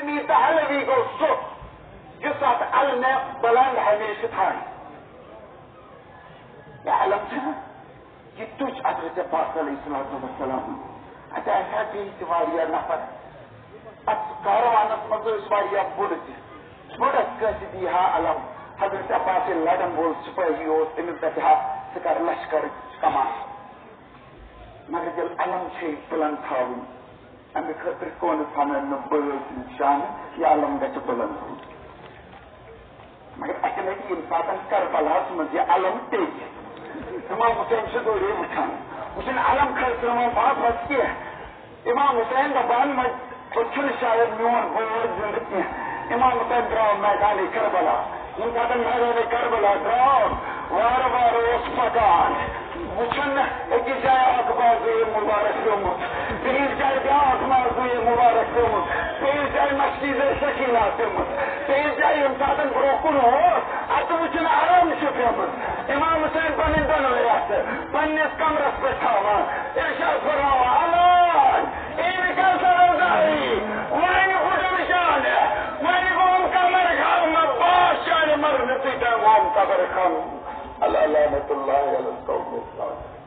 मी तहलवी गो सो जिस अल में बुलंद हमेशा था या अलम था कि तुझ हज़रत पाक अलैहिस्सलातु वस्सलाम अच्छा ऐसा भी वारिया नफर अत कारवानस मज़ वारिया बुढ़ कैसे दी हा अलम हज़रत पाक लड़न बोल सिपाही हो तमिस दहा सकर लश्कर कमान मगर जब अलम छे बुलंद था अमे खतर कौन थाना न बर्स निशान या अलम गच बुलंद मगर अकल इंसान करबला मज अलम तेज इमाम हुसैन से दो उठान हुसैन अलम खतर बात बच्चे इमाम हुसैन का बान में उछल शायद म्योन बोल जिंदगी इमाम हुसैन द्राव मैदान करबला उनका मैदान करबला द्राव वार वार उस पकान वुचन एक जाए अखबार मुबारक गोमुत बीस जाए ब्याह अखबार मुबारक गोमुत बीस जाए मस्जिद शकीला गोमुत बीस जाए इंसान ब्रोकुन हो अत वुचन आराम से गोमुत इमाम हुसैन पन्न दोनों पन्निस कमरस पे थावा इरशाद फरमावा अलान इनका सरदारी वही खुद निशान है वही गोम कमर खाम बादशाह मर नतीजा गोम कबर खाम अल्लाह लानतुल्लाह अलल कौम